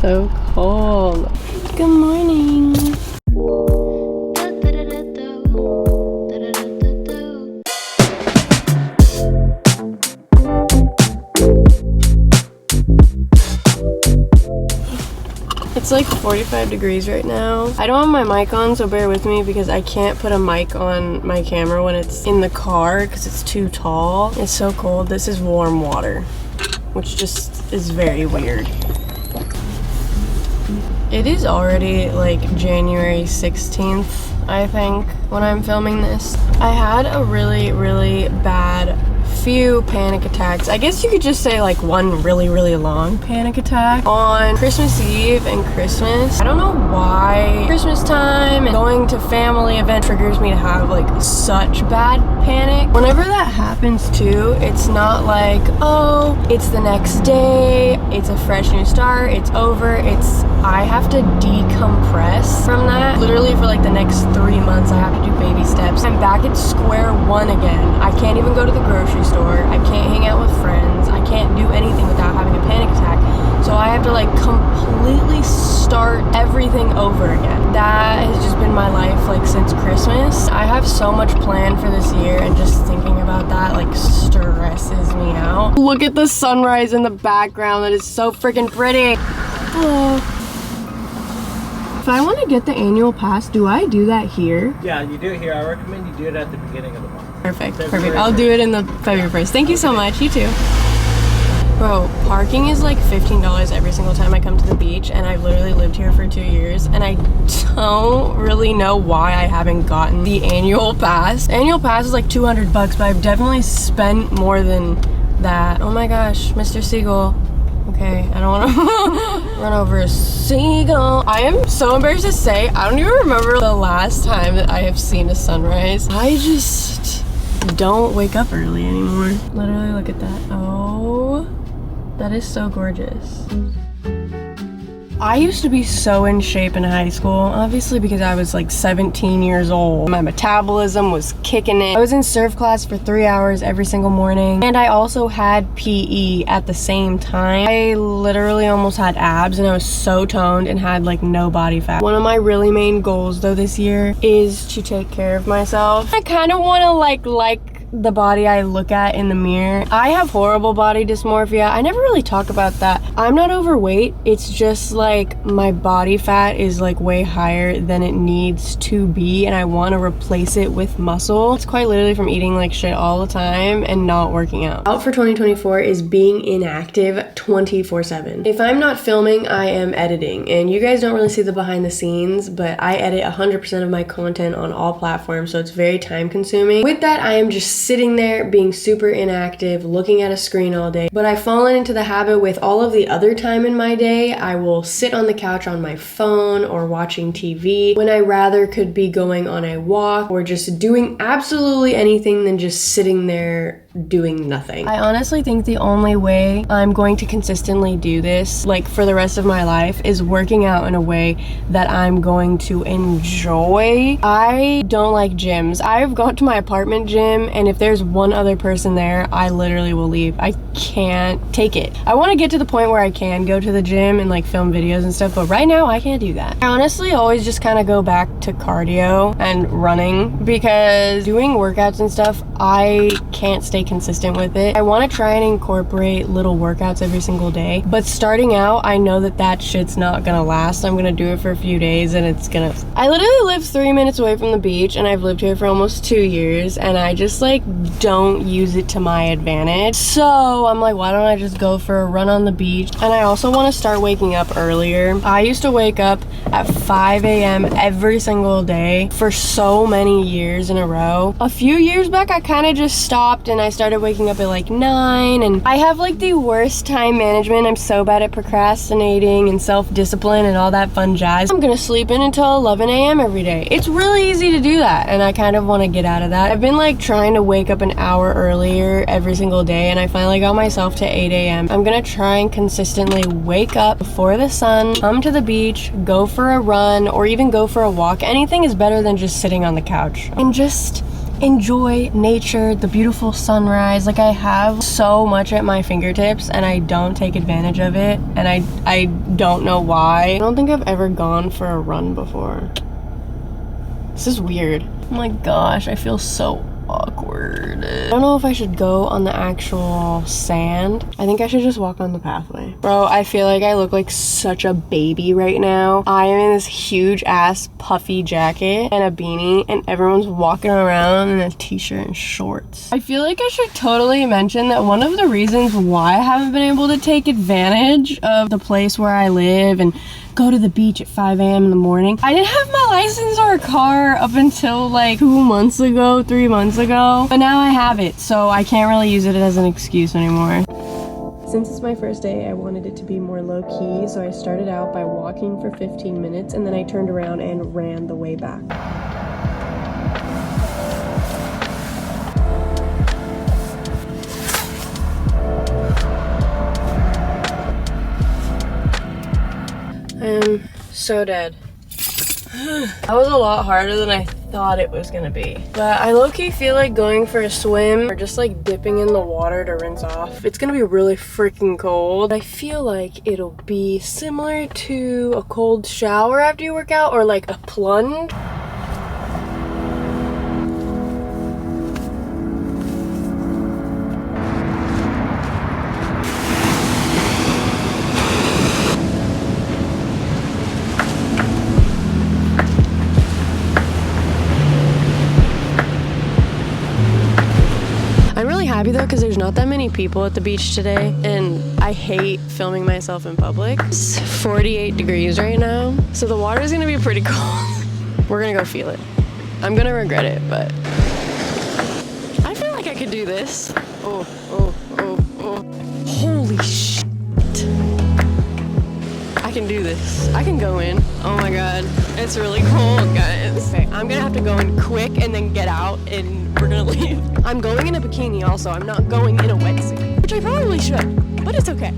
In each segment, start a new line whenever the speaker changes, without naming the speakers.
so cold. Good morning. It's like 45 degrees right now. I don't have my mic on, so bear with me because I can't put a mic on my camera when it's in the car because it's too tall. It's so cold. This is warm water, which just is very weird. It is already like January 16th, I think, when I'm filming this. I had a really, really bad few panic attacks. I guess you could just say like one really, really long panic attack on Christmas Eve and Christmas. I don't know why Christmas time and going to family event triggers me to have like such bad panic. Whenever that happens too, it's not like, oh, it's the next day, it's a fresh new start, it's over. I have to decompress from that. Literally for like the next 3 months, I have to do baby steps. I'm back at square one again. I can't even go to the grocery store. I can't hang out with friends. I can't do anything without having a panic attack. So I have to like completely start everything over again. That has just been my life like since Christmas. I have so much planned for this year, and just thinking about that like stresses me out. Look at the sunrise in the background. That is so freaking pretty. Hello. If I want to get the annual pass, do I do that here?
Yeah, you do it here. I recommend you do it at the beginning of the month.
Perfect, perfect. I'll do it in the February 1st. Thank you so much. You too. Bro, parking is like $15 every single time I come to the beach, and I've literally lived here for 2 years, and I don't really know why I haven't gotten the annual pass. Annual pass is like 200 bucks, but I've definitely spent more than that. Oh my gosh, Mr. Seagull. Okay, I don't want to run over a seagull. I am so embarrassed to say, I don't even remember the last time that I have seen a sunrise. I just don't wake up early anymore. Literally, look at that. Oh, that is so gorgeous. I used to be so in shape in high school, obviously because I was like 17 years old. My metabolism was kicking it. I was in surf class for 3 hours every single morning, and I also had PE at the same time. I literally almost had abs, and I was so toned and had like no body fat. One of my really main goals though this year is to take care of myself. I kind of want to like the body I look at in the mirror. I have horrible body dysmorphia. I never really talk about that. I'm not overweight. It's just like my body fat is like way higher than it needs to be, and I want to replace it with muscle. It's quite literally from eating like shit all the time and not working out. Out for 2024 is being inactive 24/7. If I'm not filming, I am editing, and you guys don't really see the behind the scenes, but I edit 100% of my content on all platforms, so it's very time consuming. With that, I am just sitting there being super inactive, looking at a screen all day. But I've fallen into the habit with all of the other time in my day, I will sit on the couch on my phone or watching TV when I rather could be going on a walk or just doing absolutely anything than just sitting there doing nothing. I honestly think the only way I'm going to consistently do this, like for the rest of my life, is working out in a way that I'm going to enjoy. I don't like gyms. I've gone to my apartment gym, and if there's one other person there, I literally will leave. I can't take it. I want to get to the point where I can go to the gym and like film videos and stuff, but right now I can't do that. I honestly always just kind of go back to cardio and running, because doing workouts and stuff, I can't stay consistent with it. I want to try and incorporate little workouts every single day, but starting out, I know that shit's not gonna last. I'm gonna do it for a few days and it's gonna... I literally live 3 minutes away from the beach, and I've lived here for almost 2 years, and I just like don't use it to my advantage. So I'm like, why don't I just go for a run on the beach? And I also want to start waking up earlier. I used to wake up at 5 a.m. every single day for so many years in a row. A few years back, I kind of just stopped and I started waking up at like 9, and I have like the worst time management. I'm so bad at procrastinating and self-discipline and all that fun jazz. I'm gonna sleep in until 11 a.m. every day. It's really easy to do that, and I kind of want to get out of that. I've been like trying to wake up an hour earlier every single day, and I finally got myself to 8 a.m. I'm gonna try and consistently wake up before the sun, come to the beach, go for a run, or even go for a walk. Anything is better than just sitting on the couch. And just enjoy nature, the beautiful sunrise. Like, I have so much at my fingertips and I don't take advantage of it, and I don't know why. I don't think I've ever gone for a run before. This is weird. Oh my gosh, I feel so awkward. I don't know if I should go on the actual sand. I think I should just walk on the pathway. Bro, I feel like I look like such a baby right now. I am in this huge ass puffy jacket and a beanie, and everyone's walking around in a t-shirt and shorts. I feel like I should totally mention that one of the reasons why I haven't been able to take advantage of the place where I live and go to the beach at 5 a.m. in the morning. I didn't have my license or a car up until like 2 months ago, 3 months ago, but now I have it, so I can't really use it as an excuse anymore. Since it's my first day, I wanted it to be more low-key, so I started out by walking for 15 minutes, and then I turned around and ran the way back. I am so dead. That was a lot harder than I thought it was gonna be. But I low-key feel like going for a swim or just like dipping in the water to rinse off. It's gonna be really freaking cold. I feel like it'll be similar to a cold shower after you work out, or like a plunge. I'm really happy though, because there's not that many people at the beach today, and I hate filming myself in public. It's 48 degrees right now, so the water is gonna be pretty cold. We're gonna go feel it. I'm gonna regret it, but I feel like I could do this. Oh. Holy shit. I can do this. I can go in. Oh my god. It's really cold, guys. Okay, I'm gonna have to go in quick and then get out, and we're gonna leave. I'm going in a bikini also. I'm not going in a wetsuit, which I probably should, but it's okay.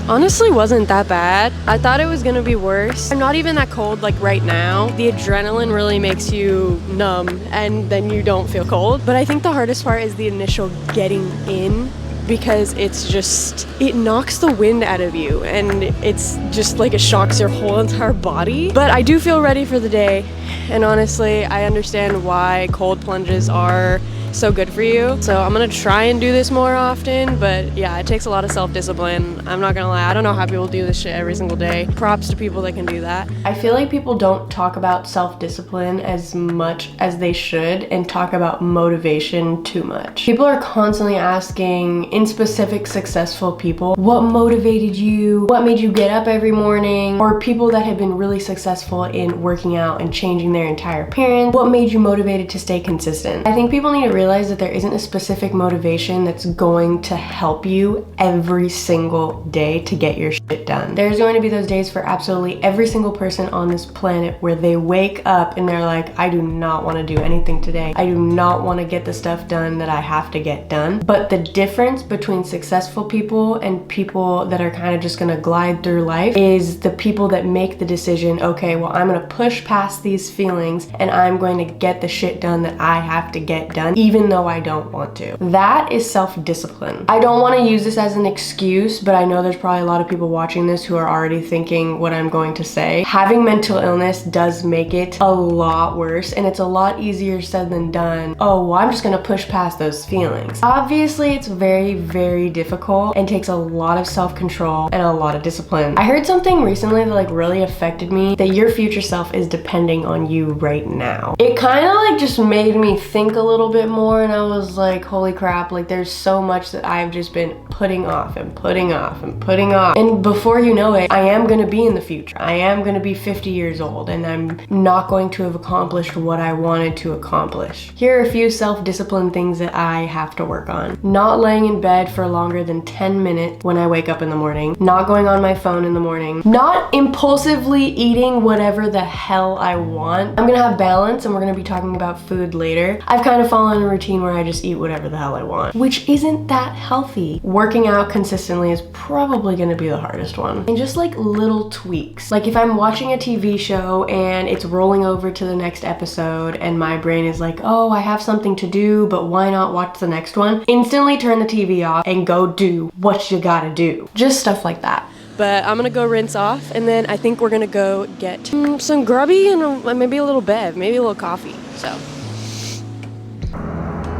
Honestly wasn't that bad. I thought it was gonna be worse. I'm not even that cold like right now. The adrenaline really makes you numb and then you don't feel cold. But I think the hardest part is the initial getting in, because it knocks the wind out of you, and it's just like it shocks your whole entire body. But I do feel ready for the day, and honestly, I understand why cold plunges are so good for you. So I'm gonna try and do this more often, but yeah, it takes a lot of self-discipline. I'm not gonna lie, I don't know how people do this shit every single day. Props to people that can do that. I feel like people don't talk about self-discipline as much as they should, and talk about motivation too much. People are constantly asking, in specific successful people, what motivated you? What made you get up every morning? Or people that have been really successful in working out and changing their entire appearance, what made you motivated to stay consistent? I think people need to realize that there isn't a specific motivation that's going to help you every single day to get your shit done. There's going to be those days for absolutely every single person on this planet where they wake up and they're like, I do not want to do anything today. I do not want to get the stuff done that I have to get done. But the difference between successful people and people that are kind of just gonna glide through life is the people that make the decision, okay, well, I'm gonna push past these feelings and I'm going to get the shit done that I have to get done, even though I don't want to. That is self-discipline. I don't want to use this as an excuse, but I know there's probably a lot of people watching this who are already thinking what I'm going to say. Having mental illness does make it a lot worse, and it's a lot easier said than done. Oh, well, I'm just gonna push past those feelings. Obviously, it's very, very difficult and takes a lot of self-control and a lot of discipline. I heard something recently that like really affected me, that your future self is depending on you right now. It kind of like just made me think a little bit more more and I was like, holy crap, like there's so much that I've just been putting off and putting off and putting off. And before you know it, I am gonna be in the future. I am gonna be 50 years old and I'm not going to have accomplished what I wanted to accomplish. Here are a few self-discipline things that I have to work on. Not laying in bed for longer than 10 minutes when I wake up in the morning. Not going on my phone in the morning. Not impulsively eating whatever the hell I want. I'm gonna have balance and we're gonna be talking about food later. I've kind of fallen in a routine where I just eat whatever the hell I want, which isn't that healthy. Working out consistently is probably gonna be the hardest one. And just like little tweaks. Like if I'm watching a TV show and it's rolling over to the next episode and my brain is like, oh, I have something to do, but why not watch the next one? Instantly turn the TV off and go do what you gotta do. Just stuff like that. But I'm gonna go rinse off and then I think we're gonna go get some grubby and maybe a little bev, maybe a little coffee, so.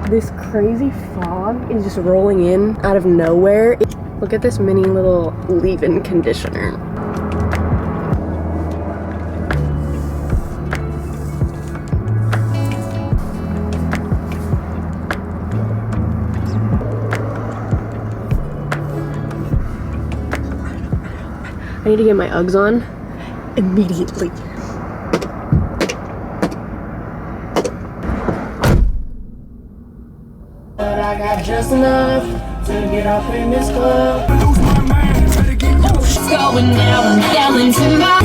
This crazy fog is just rolling in out of nowhere. Look at this mini little leave-in conditioner. I need to get my Uggs on immediately. But I got just enough to get off in this club. Going now and yelling to my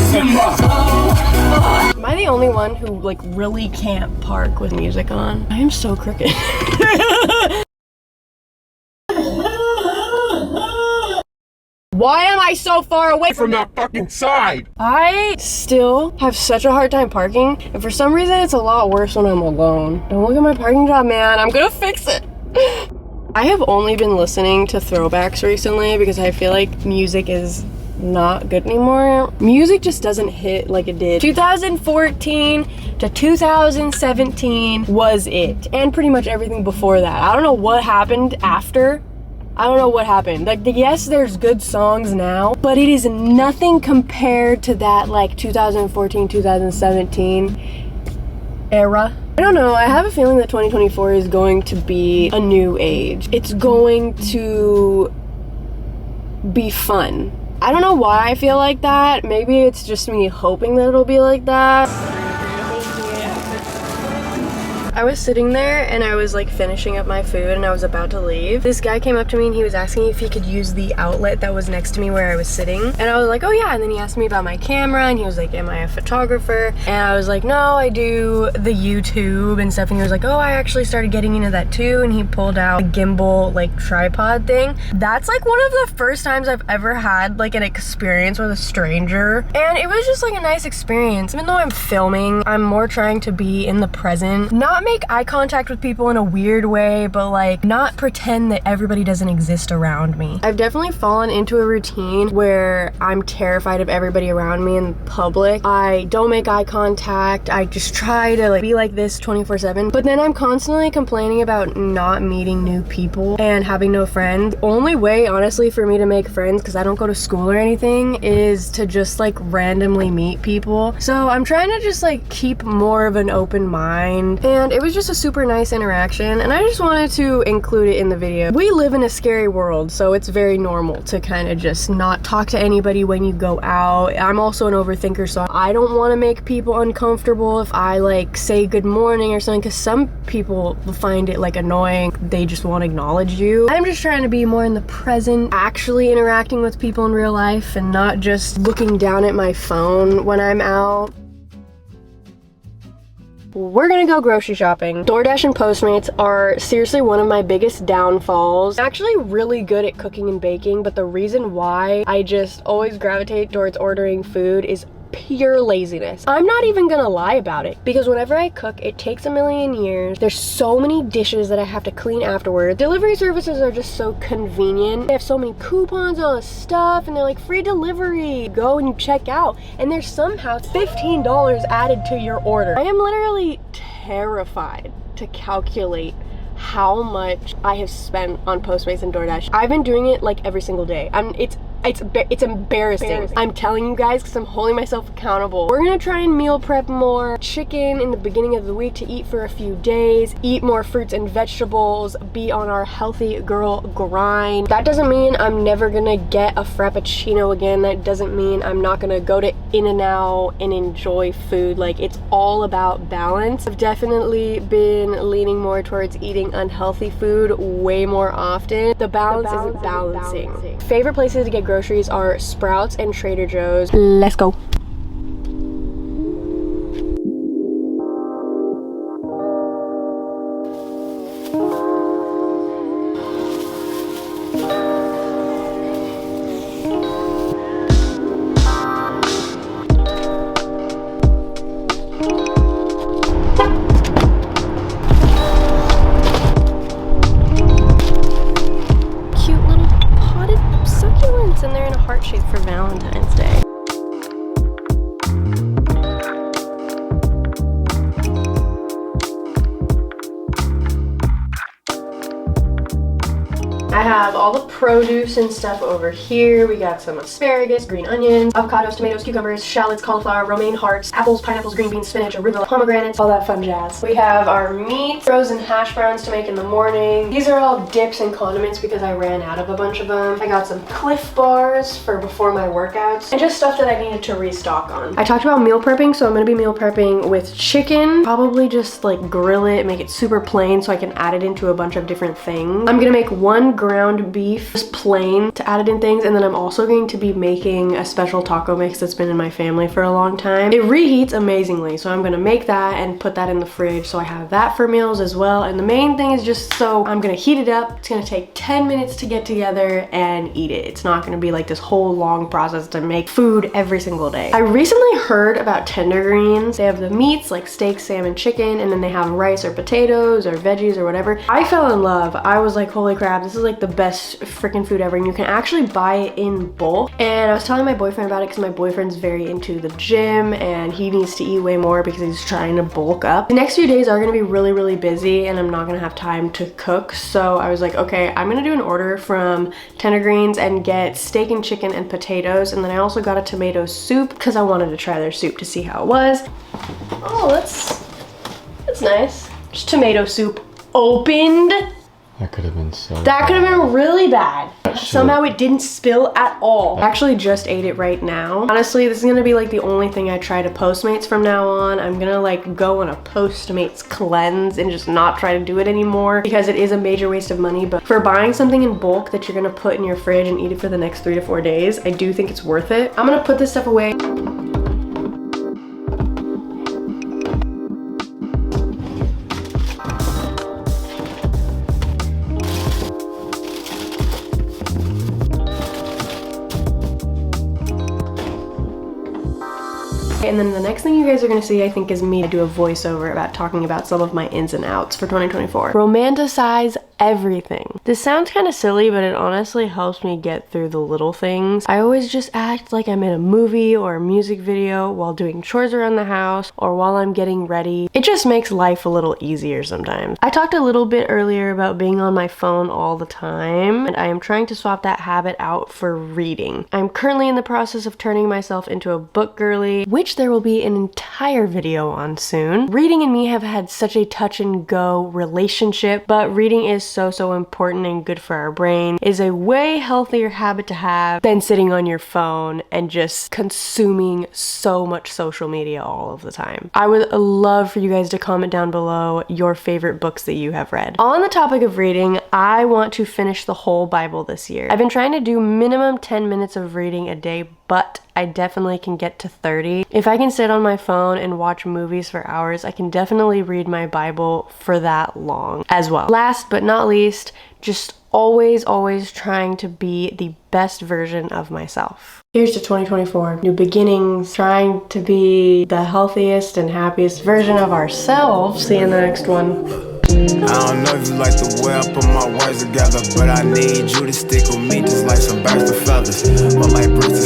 Am I the only one who like really can't park with music on? I am so crooked. Why am I so far away
from that fucking side?
I still have such a hard time parking, and for some reason it's a lot worse when I'm alone. Don't look at my parking job, man. I'm gonna fix it. I have only been listening to throwbacks recently because I feel like music is not good anymore. Music just doesn't hit like it did. 2014 to 2017 was it, and pretty much everything before that. I don't know what happened after. I don't know what happened. Like, yes, there's good songs now, but it is nothing compared to that, like, 2014, 2017 era. I don't know, I have a feeling that 2024 is going to be a new age. It's going to be fun. I don't know why I feel like that. Maybe it's just me hoping that it'll be like that. I was sitting there and I was like finishing up my food and I was about to leave. This guy came up to me and he was asking if he could use the outlet that was next to me where I was sitting. And I was like, oh yeah. And then he asked me about my camera and he was like, am I a photographer? And I was like, no, I do the YouTube and stuff. And he was like, oh, I actually started getting into that too. And he pulled out a gimbal like tripod thing. That's like one of the first times I've ever had like an experience with a stranger. And it was just like a nice experience. Even though I'm filming, I'm more trying to be in the present, not make eye contact with people in a weird way, but like not pretend that everybody doesn't exist around me. I've definitely fallen into a routine where I'm terrified of everybody around me in public. I don't make eye contact. I just try to like be like this 24/7, but then I'm constantly complaining about not meeting new people and having no friends. The only way honestly for me to make friends, because I don't go to school or anything, is to just like randomly meet people. So I'm trying to just like keep more of an open mind, and it was just a super nice interaction and I just wanted to include it in the video. We live in a scary world, so it's very normal to kind of just not talk to anybody when you go out. I'm also an overthinker, so I don't want to make people uncomfortable if I like say good morning or something, because some people find it like annoying. They just won't acknowledge you. I'm just trying to be more in the present, actually interacting with people in real life and not just looking down at my phone when I'm out. We're gonna go grocery shopping. DoorDash and Postmates are seriously one of my biggest downfalls. I'm actually really good at cooking and baking, but the reason why I just always gravitate towards ordering food is pure laziness. I'm not even gonna lie about it, because whenever I cook, it takes a million years. There's so many dishes that I have to clean afterward. Delivery services are just so convenient. They have so many coupons and all this stuff, and they're like free delivery. You go and you check out, and there's somehow $15 added to your order. I am literally terrified to calculate how much I have spent on Postmates and DoorDash. I've been doing it like every single day. It's It's embarrassing. I'm telling you guys because I'm holding myself accountable. We're gonna try and meal prep more chicken in the beginning of the week to eat for a few days, eat more fruits and vegetables, be on our healthy girl grind. That doesn't mean I'm never gonna get a Frappuccino again. That doesn't mean I'm not gonna go to In-N-Out and enjoy food. Like, it's all about balance. I've definitely been leaning more towards eating unhealthy food way more often. The balance isn't balancing. Favorite places to get groceries are Sprouts and Trader Joe's. Let's go. And they're in a heart shape for Valentine's Day. I have all the produce and stuff over here. We got some asparagus, green onions, avocados, tomatoes, cucumbers, shallots, cauliflower, romaine hearts, apples, pineapples, green beans, spinach, arugula, pomegranates, all that fun jazz. We have our meat, frozen hash browns to make in the morning. These are all dips and condiments because I ran out of a bunch of them. I got some Cliff Bars for before my workouts and just stuff that I needed to restock on. I talked about meal prepping, so I'm gonna be meal prepping with chicken. Probably just like grill it, make it super plain so I can add it into a bunch of different things. I'm gonna make one ground beef, just plain, to add it in things, and then I'm also going to be making a special taco mix that's been in my family for a long time. It reheats amazingly, so I'm gonna make that and put that in the fridge so I have that for meals as well. And the main thing is just so I'm gonna heat it up. It's gonna take 10 minutes to get together and eat it. It's not gonna be like this whole long process to make food every single day. I recently heard about tender greens. They have the meats like steak, salmon, chicken, and then they have rice or potatoes or veggies or whatever. I fell in love. I was like, holy crap, this is like the best freaking food ever, and you can actually buy it in bulk. And I was telling my boyfriend about it because my boyfriend's very into the gym and he needs to eat way more because he's trying to bulk up. The next few days are gonna be really busy and I'm not gonna have time to cook, so I was like, okay, I'm gonna do an order from Tender Greens and get steak and chicken and potatoes, and then I also got a tomato soup because I wanted to try their soup to see how it was. Oh, that's nice. Just tomato soup opened.
That could have been so
That could have been really bad.
Should've.
Somehow it didn't spill at all. I actually just ate it right now. Honestly, this is gonna be like the only thing I try to Postmates from now on. I'm gonna like go on a Postmates cleanse and just not try to do it anymore because it is a major waste of money. But for buying something in bulk that you're gonna put in your fridge and eat it for the next 3 to 4 days, I do think it's worth it. I'm gonna put this stuff away. And then the next thing you guys are gonna see, I think, is me do a voiceover about talking about some of my ins and outs for 2024. Romanticize everything. This sounds kind of silly, but it honestly helps me get through the little things. I always just act like I'm in a movie or a music video while doing chores around the house or while I'm getting ready. It just makes life a little easier sometimes. I talked a little bit earlier about being on my phone all the time, and I am trying to swap that habit out for reading. I'm currently in the process of turning myself into a book girly, which there will be an entire video on soon. Reading and me have had such a touch and go relationship, but reading is so important and good for our brain. It is a way healthier habit to have than sitting on your phone and just consuming so much social media all of the time. I would love for you guys to comment down below your favorite books that you have read. On the topic of reading, I want to finish the whole Bible this year. I've been trying to do minimum 10 minutes of reading a day, but I definitely can get to 30. If I can sit on my phone and watch movies for hours, I can definitely read my Bible for that long as well. Last but not least, just always trying to be the best version of myself. Here's to 2024, new beginnings, trying to be the healthiest and happiest version of ourselves. See you in the next one.
I don't know if you like the way I put my words together, but I need you to stick with me just like some birds of feathers. But like bricks of